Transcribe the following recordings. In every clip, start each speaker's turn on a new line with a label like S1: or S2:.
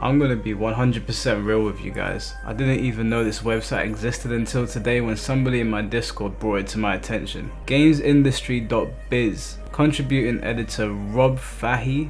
S1: I'm gonna be 100% real with you guys. I didn't even know this website existed until today when somebody in my Discord brought it to my attention. Gamesindustry.biz. Contributing editor Rob Fahey,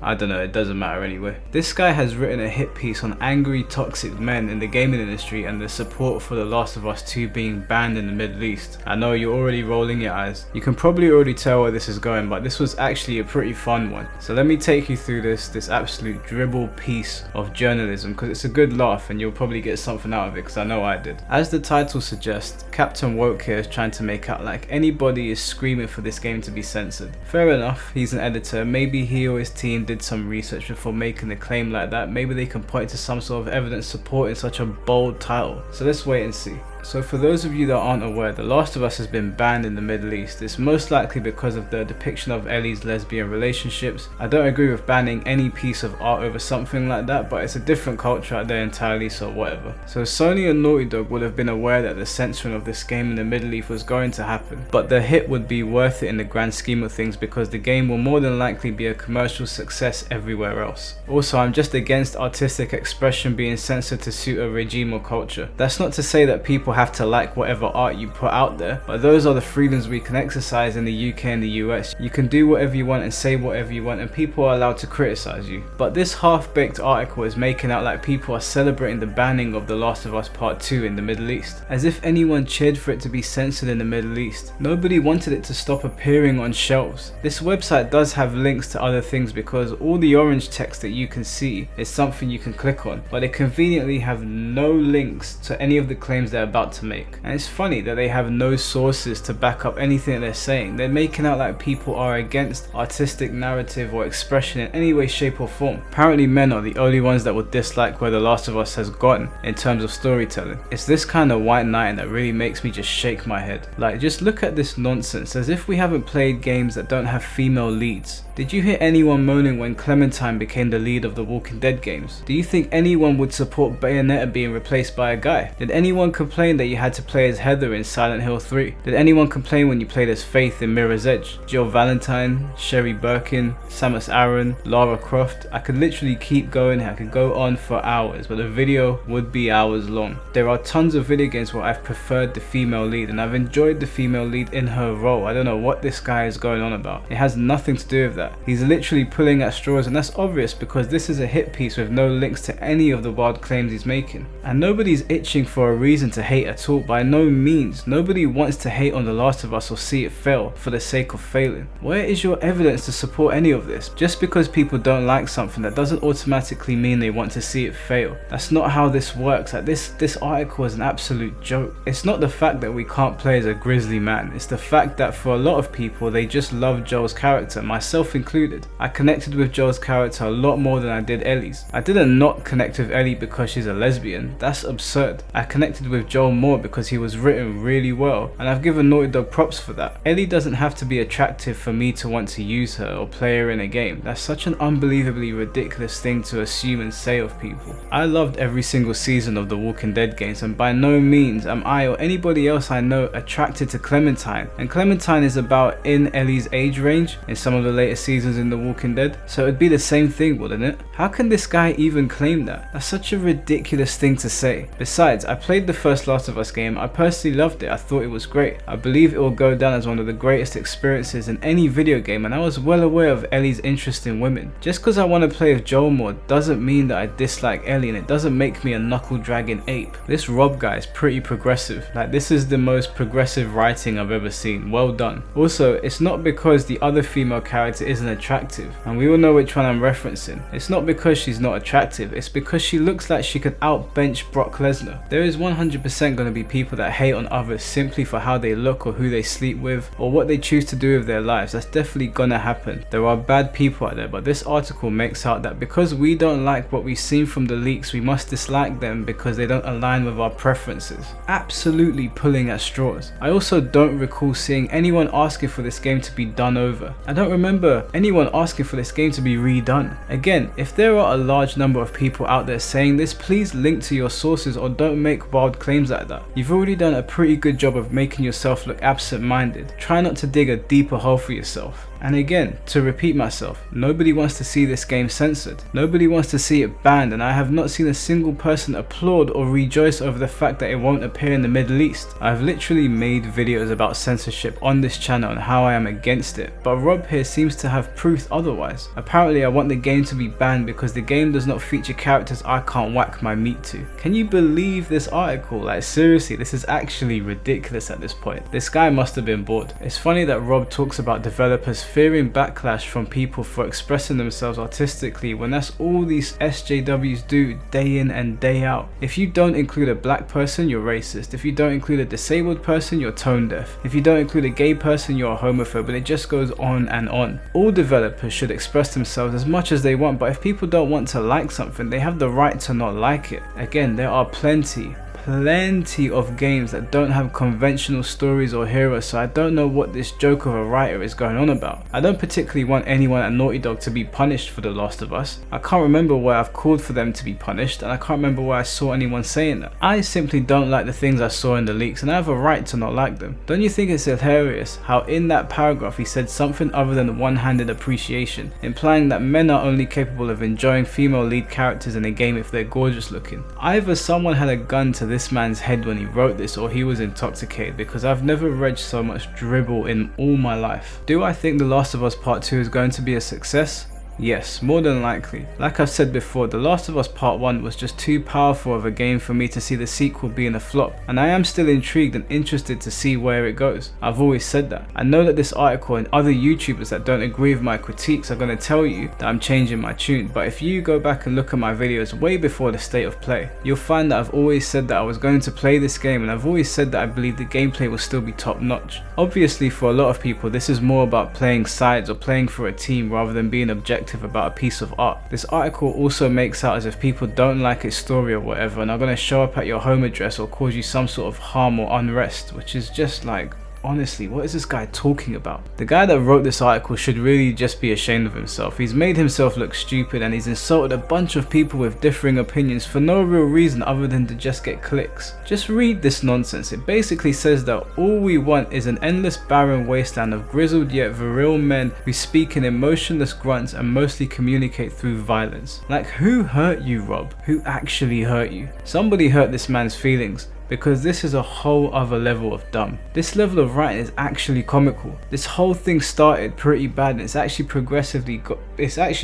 S1: I don't know, it doesn't matter anyway. This guy has written a hit piece on angry toxic men in the gaming industry and the support for The Last of Us 2 being banned in the Middle East. I know you're already rolling your eyes. You can probably already tell where this is going, but this was actually a pretty fun one. So let me take you through this absolute dribble piece of journalism, because it's a good laugh and you'll probably get something out of it, because I know I did. As the title suggests, Captain Woke here is trying to make out like anybody is screaming for this game to be censored. Fair enough, he's an editor, maybe he or his team did some research before making a claim like that. Maybe they can point to some sort of evidence supporting such a bold title. So let's wait and see. So for those of you that aren't aware, The Last of Us has been banned in the Middle East. It's most likely because of the depiction of Ellie's lesbian relationships. I don't agree with banning any piece of art over something like that, but it's a different culture out there entirely, so whatever. So Sony and Naughty Dog would have been aware that the censoring of this game in the Middle East was going to happen, but the hit would be worth it in the grand scheme of things because the game will more than likely be a commercial success everywhere else. Also, I'm just against artistic expression being censored to suit a regime or culture. That's not to say that people have to like whatever art you put out there, but those are the freedoms we can exercise in the UK and the US. You can do whatever you want and say whatever you want, and people are allowed to criticize you. But this half-baked article is making out like people are celebrating the banning of The Last of Us Part 2 in the Middle East, as if anyone cheered for it to be censored in the Middle East. Nobody wanted it to stop appearing on shelves. This website does have links to other things because all the orange text that you can see is something you can click on, but they conveniently have no links to any of the claims they're about to make. And it's funny that they have no sources to back up anything that they're saying. They're making out like people are against artistic narrative or expression in any way, shape or form. Apparently men are the only ones that would dislike where The Last of Us has gotten in terms of storytelling. It's this kind of white knighting that really makes me just shake my head. Like, just look at this nonsense, as if we haven't played games that don't have female leads. Did you hear anyone moaning when Clementine became the lead of the Walking Dead games? Do you think anyone would support Bayonetta being replaced by a guy? Did anyone complain that you had to play as Heather in Silent Hill 3? Did anyone complain when you played as Faith in Mirror's Edge? Jill Valentine, Sherry Birkin, Samus Aran, Lara Croft? I could literally keep going here. I could go on for hours, but the video would be hours long. There are tons of video games where I've preferred the female lead, and I've enjoyed the female lead in her role. I don't know what this guy is going on about. It has nothing to do with that. He's literally pulling at straws, and that's obvious because this is a hit piece with no links to any of the wild claims he's making. And nobody's itching for a reason to hate at all, by no means. Nobody wants to hate on The Last of Us or see it fail for the sake of failing. Where is your evidence to support any of this? Just because people don't like something, that doesn't automatically mean they want to see it fail. That's not how this works. Like, this article is an absolute joke. It's not the fact that we can't play as a grizzly man, it's the fact that for a lot of people they just love Joel's character, myself included. I connected with Joel's character a lot more than I did Ellie's. I didn't not connect with Ellie because she's a lesbian. That's absurd. I connected with Joel more because he was written really well, and I've given Naughty Dog props for that. Ellie doesn't have to be attractive for me to want to use her or play her in a game. That's such an unbelievably ridiculous thing to assume and say of people. I loved every single season of the Walking Dead games, and by no means am I or anybody else I know attracted to Clementine, and Clementine is about in Ellie's age range in some of the later seasons in The Walking Dead, so it'd be the same thing, wouldn't it? How can this guy even claim that? That's such a ridiculous thing to say. Besides, I played the first Last of Us game. I personally loved it. I thought it was great. I believe it will go down as one of the greatest experiences in any video game, and I was well aware of Ellie's interest in women. Just because I want to play with Joel more doesn't mean that I dislike Ellie, and it doesn't make me a knuckle dragging ape. This Rob guy is pretty progressive. Like, this is the most progressive writing I've ever seen. Well done. Also, it's not because the other female character isn't attractive, and we all know which one I'm referencing. It's not because she's not attractive, it's because she looks like she could outbench Brock Lesnar. There is 100% going to be people that hate on others simply for how they look or who they sleep with or what they choose to do with their lives. That's definitely gonna happen. There are bad people out there, but this article makes out that because we don't like what we've seen from the leaks, we must dislike them because they don't align with our preferences. Absolutely pulling at straws. I also don't recall seeing anyone asking for this game to be done over. I don't remember anyone asking for this game to be redone. Again, if there are a large number of people out there saying this, please link to your sources or don't make wild claims like that. You've already done a pretty good job of making yourself look absent-minded. Try not to dig a deeper hole for yourself. And again, to repeat myself, nobody wants to see this game censored. Nobody wants to see it banned, and I have not seen a single person applaud or rejoice over the fact that it won't appear in the Middle East. I've literally made videos about censorship on this channel and how I am against it, but Rob here seems to have proof otherwise. Apparently I want the game to be banned because the game does not feature characters I can't whack my meat to. Can you believe this article? Like seriously, this is actually ridiculous at this point. This guy must have been bored. It's funny that Rob talks about developers fearing backlash from people for expressing themselves artistically when that's all these SJWs do day in and day out. If you don't include a black person, you're racist. If you don't include a disabled person, you're tone deaf. If you don't include a gay person, you're a homophobe, and it just goes on and on. All developers should express themselves as much as they want, but if people don't want to like something, they have the right to not like it. Again, there are plenty of games that don't have conventional stories or heroes, so I don't know what this joke of a writer is going on about. I don't particularly want anyone at Naughty Dog to be punished for The Last of Us. I can't remember where I've called for them to be punished, and I can't remember where I saw anyone saying that. I simply don't like the things I saw in the leaks, and I have a right to not like them. Don't you think it's hilarious how in that paragraph he said something other than one-handed appreciation, implying that men are only capable of enjoying female lead characters in a game if they're gorgeous looking? Either someone had a gun to this man's head when he wrote this, or he was intoxicated, because I've never read so much dribble in all my life. Do I think The Last of Us Part 2 is going to be a success? Yes, more than likely. Like I've said before, The Last of Us Part 1 was just too powerful of a game for me to see the sequel being a flop, and I am still intrigued and interested to see where it goes. I've always said that. I know that this article and other YouTubers that don't agree with my critiques are going to tell you that I'm changing my tune, but if you go back and look at my videos way before the state of play, you'll find that I've always said that I was going to play this game, and I've always said that I believe the gameplay will still be top notch. Obviously for a lot of people this is more about playing sides or playing for a team rather than being objective about a piece of art. This article also makes out as if people don't like its story or whatever and are going to show up at your home address or cause you some sort of harm or unrest, which is just like, honestly, what is this guy talking about? The guy that wrote this article should really just be ashamed of himself. He's made himself look stupid and he's insulted a bunch of people with differing opinions for no real reason other than to just get clicks. Just read this nonsense. It basically says that all we want is an endless barren wasteland of grizzled yet virile men who speak in emotionless grunts and mostly communicate through violence. Like, who hurt you, Rob? Who actually hurt you? Somebody hurt this man's feelings, because this is a whole other level of dumb. This level of writing is actually comical. This whole thing started pretty bad and it's actually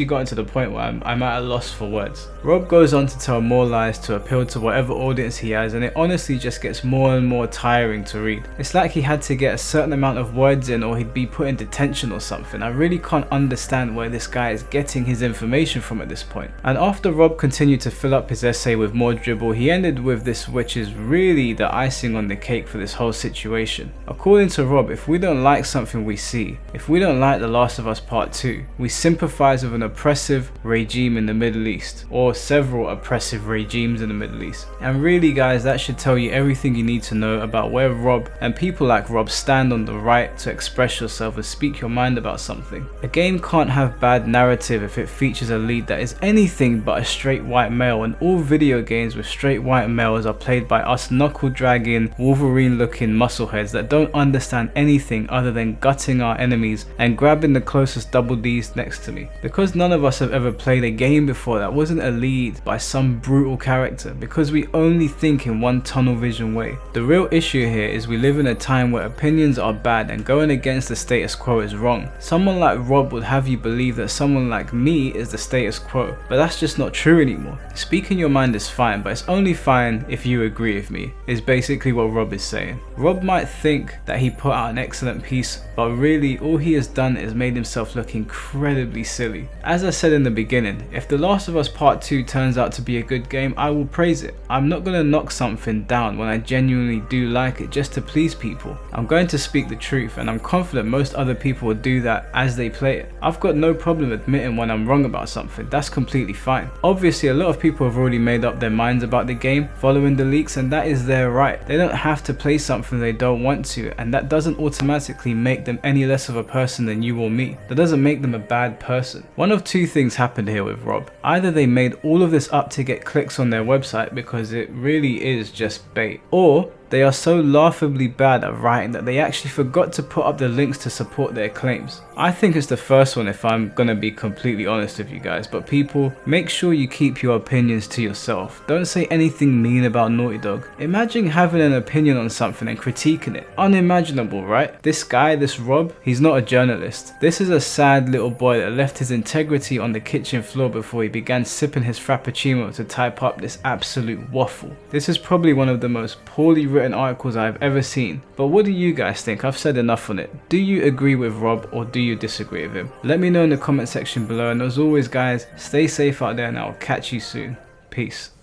S1: gotten to the point where I'm at a loss for words. Rob goes on to tell more lies to appeal to whatever audience he has, and it honestly just gets more and more tiring to read. It's like he had to get a certain amount of words in or he'd be put in detention or something. I really can't understand where this guy is getting his information from at this point. And after Rob continued to fill up his essay with more dribble, he ended with this, which is really the icing on the cake for this whole situation. According to Rob, if we don't like something we see, if we don't like The Last of Us Part 2, we sympathize with an oppressive regime in the Middle East, or several oppressive regimes in the Middle East. And really guys, that should tell you everything you need to know about where Rob and people like Rob stand on the right to express yourself and speak your mind about something. A game can't have bad narrative if it features a lead that is anything but a straight white male, and all video games with straight white males are played by us knuckle-dragging, Wolverine-looking muscleheads that don't understand anything other than gutting our enemies and grabbing the closest double D's next to me. Because none of us have ever played a game before that wasn't a lead by some brutal character, because we only think in one tunnel vision way. The real issue here is we live in a time where opinions are bad and going against the status quo is wrong. Someone like Rob would have you believe that someone like me is the status quo, but that's just not true anymore. Speaking your mind is fine, but it's only fine if you agree with me, is basically what Rob is saying. Rob might think that he put out an excellent piece, but really all he has done is made himself look incredibly silly. As I said in the beginning, if The Last of Us Part 2 turns out to be a good game, I will praise it. I'm not going to knock something down when I genuinely do like it just to please people. I'm going to speak the truth, and I'm confident most other people will do that as they play it. I've got no problem admitting when I'm wrong about something. That's completely fine. Obviously a lot of people have already made up their minds about the game following the leaks, and that is their right. They don't have to play something they don't want to, and that doesn't automatically make them any less of a person than you or me. That doesn't make them a bad person. One of two things happened here with Rob. Either they made all of this up to get clicks on their website, because it really is just bait, or They are so laughably bad at writing that they actually forgot to put up the links to support their claims. I think it's the first one if I'm gonna be completely honest with you guys, but people, make sure you keep your opinions to yourself. Don't say anything mean about Naughty Dog. Imagine having an opinion on something and critiquing it. Unimaginable, right? This guy, this Rob, he's not a journalist. This is a sad little boy that left his integrity on the kitchen floor before he began sipping his frappuccino to type up this absolute waffle. This is probably one of the most poorly written articles I've ever seen. But what do you guys think? I've said enough on it. Do you agree with Rob or do you disagree with him? Let me know in the comment section below, and as always guys, stay safe out there and I'll catch you soon. Peace.